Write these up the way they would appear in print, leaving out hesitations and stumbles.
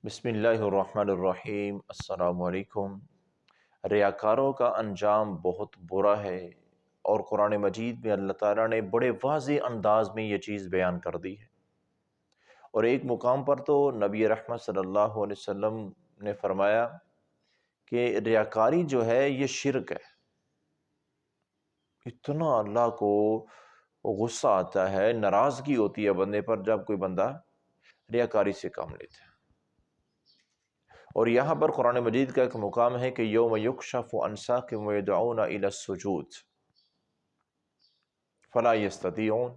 بسم اللہ الرحمن الرحیم۔ السلام علیکم۔ ریاکاروں کا انجام بہت برا ہے، اور قرآن مجید میں اللہ تعالیٰ نے بڑے واضح انداز میں یہ چیز بیان کر دی ہے۔ اور ایک مقام پر تو نبی رحمت صلی اللہ علیہ وسلم نے فرمایا کہ ریاکاری جو ہے یہ شرک ہے۔ اتنا اللہ کو غصہ آتا ہے، ناراضگی ہوتی ہے بندے پر جب کوئی بندہ ریاکاری سے کام لیتا ہے۔ اور یہاں پر قرآن مجید کا ایک مقام ہے کہ یوم یکشف عن ساق ویدعون الی السجود فلا یستطیعون۔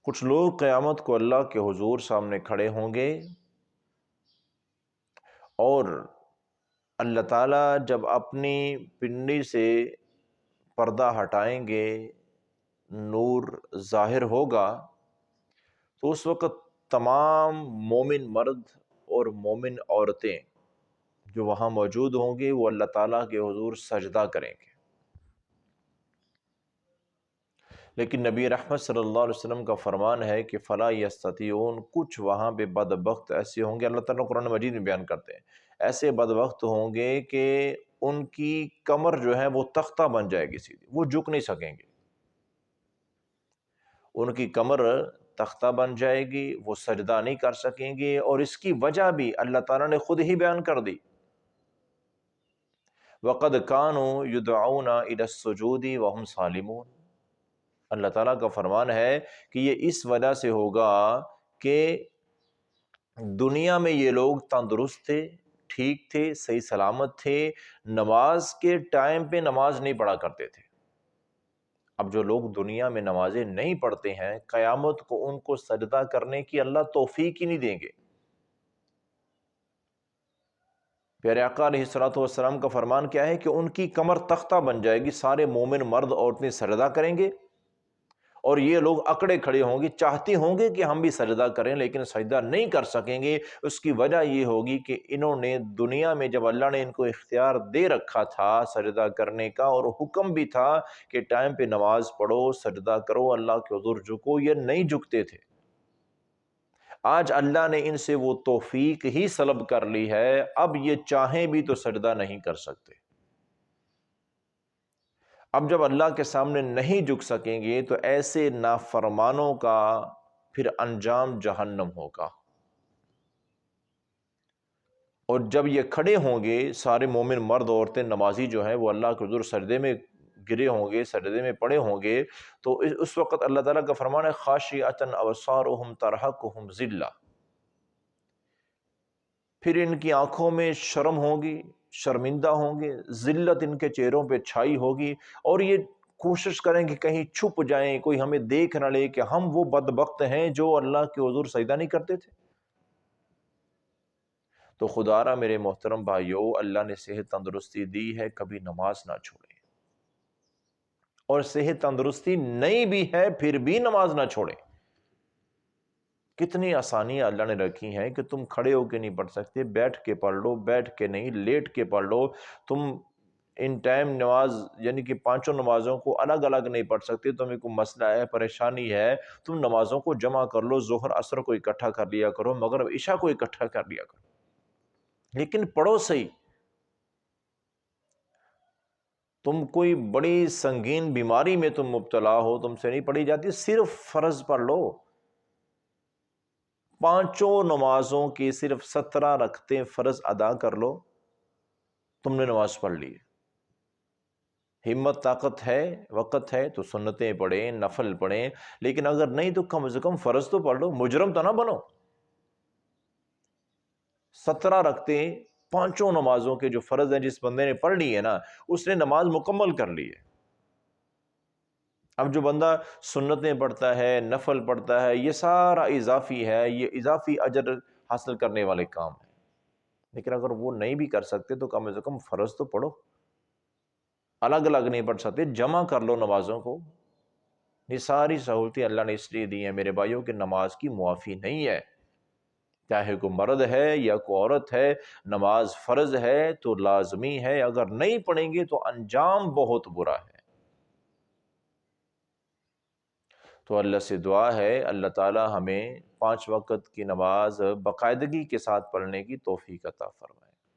کچھ لوگ قیامت کو اللہ کے حضور سامنے کھڑے ہوں گے، اور اللہ تعالیٰ جب اپنی پنڈی سے پردہ ہٹائیں گے، نور ظاہر ہوگا، تو اس وقت تمام مومن مرد اور مومن عورتیں جو وہاں موجود ہوں گے وہ اللہ تعالیٰ کے حضور سجدہ کریں گے۔ لیکن نبی رحمت صلی اللہ علیہ وسلم کا فرمان ہے کہ فلا یستطیعون، کچھ وہاں پہ بدبخت ایسے ہوں گے، اللہ تعالیٰ قرآن مجید میں بیان کرتے ہیں، ایسے بدبخت ہوں گے کہ ان کی کمر جو ہے وہ تختہ بن جائے گی، سیدھی وہ جھک نہیں سکیں گے، ان کی کمر تختہ بن جائے گی، وہ سجدہ نہیں کر سکیں گے۔ اور اس کی وجہ بھی اللہ تعالیٰ نے خود ہی بیان کر دی، وَقَدْ كَانُوا يُدْعَوْنَ إِلَى السُّجُودِ وَهُمْ سَالِمُونَ۔ اللہ تعالیٰ کا فرمان ہے کہ یہ اس وجہ سے ہوگا کہ دنیا میں یہ لوگ تندرست تھے، ٹھیک تھے، صحیح سلامت تھے، نماز کے ٹائم پہ نماز نہیں پڑھا کرتے تھے۔ اب جو لوگ دنیا میں نمازیں نہیں پڑھتے ہیں، قیامت کو ان کو سجدہ کرنے کی اللہ توفیق ہی نہیں دیں گے۔ پیارے آقا علیہ الصلوۃ والسلام کا فرمان کیا ہے کہ ان کی کمر تختہ بن جائے گی، سارے مومن مرد عورتیں سجدہ کریں گے، اور یہ لوگ اکڑے کھڑے ہوں گے، چاہتے ہوں گے کہ ہم بھی سجدہ کریں لیکن سجدہ نہیں کر سکیں گے۔ اس کی وجہ یہ ہوگی کہ انہوں نے دنیا میں جب اللہ نے ان کو اختیار دے رکھا تھا سجدہ کرنے کا، اور حکم بھی تھا کہ ٹائم پہ نماز پڑھو، سجدہ کرو، اللہ کے حضور جھکو، یہ نہیں جھکتے تھے۔ آج اللہ نے ان سے وہ توفیق ہی سلب کر لی ہے، اب یہ چاہیں بھی تو سجدہ نہیں کر سکتے۔ اب جب اللہ کے سامنے نہیں جھک سکیں گے تو ایسے نافرمانوں کا پھر انجام جہنم ہوگا۔ اور جب یہ کھڑے ہوں گے، سارے مومن مرد عورتیں نمازی جو ہیں وہ اللہ کے حضور سجدے میں گرے ہوں گے، سجدے میں پڑے ہوں گے، تو اس وقت اللہ تعالیٰ کا فرمان ہے خاشعۃ ابصارہم ترہقہم ذلہ، پھر ان کی آنکھوں میں شرم ہوگی، شرمندہ ہوں گے، ذلت ان کے چہروں پہ چھائی ہوگی، اور یہ کوشش کریں کہ کہیں چھپ جائیں، کوئی ہمیں دیکھ نہ لے کہ ہم وہ بدبخت ہیں جو اللہ کے حضور سجدہ نہیں کرتے تھے۔ تو خدا را میرے محترم بھائیو، اللہ نے صحت تندرستی دی ہے، کبھی نماز نہ چھوڑیں، اور صحت تندرستی نہیں بھی ہے پھر بھی نماز نہ چھوڑیں۔ کتنی آسانیاں اللہ نے رکھی ہیں کہ تم کھڑے ہو کے نہیں پڑھ سکتے، بیٹھ کے پڑھ لو، بیٹھ کے نہیں لیٹ کے پڑھ لو۔ تم ان ٹائم نماز یعنی کہ پانچوں نمازوں کو الگ الگ نہیں پڑھ سکتے، تمہیں کوئی مسئلہ ہے، پریشانی ہے، تم نمازوں کو جمع کر لو، ظہر عصر کو اکٹھا کر لیا کرو، مغرب عشاء کو اکٹھا کر لیا کرو، لیکن پڑھو صحیح۔ تم کوئی بڑی سنگین بیماری میں تم مبتلا ہو، تم سے نہیں پڑھی جاتی، صرف فرض پڑھ لو۔ پانچوں نمازوں کی صرف 17 رکعتیں فرض ادا کر لو، تم نے نماز پڑھ لی۔ ہمت طاقت ہے، وقت ہے تو سنتیں پڑھیں، نفل پڑھیں، لیکن اگر نہیں تو کم از کم فرض تو پڑھ لو، مجرم تو نہ بنو۔ 17 رکعتیں پانچوں نمازوں کے جو فرض ہیں، جس بندے نے پڑھ لی ہے نا، اس نے نماز مکمل کر لی ہے۔ اب جو بندہ سنتیں پڑھتا ہے، نفل پڑھتا ہے، یہ سارا اضافی ہے، یہ اضافی اجر حاصل کرنے والے کام ہیں، لیکن اگر وہ نہیں بھی کر سکتے تو کم از کم فرض تو پڑھو۔ الگ الگ نہیں پڑھ سکتے، جمع کر لو نمازوں کو۔ یہ ساری سہولتیں اللہ نے اس لیے دی ہیں میرے بھائیوں کہ نماز کی معافی نہیں ہے، چاہے کوئی مرد ہے یا کوئی عورت ہے، نماز فرض ہے تو لازمی ہے، اگر نہیں پڑھیں گے تو انجام بہت برا ہے۔ تو اللہ سے دعا ہے اللہ تعالی ہمیں 5 وقت کی نماز باقاعدگی کے ساتھ پڑھنے کی توفیق عطا فرمائے۔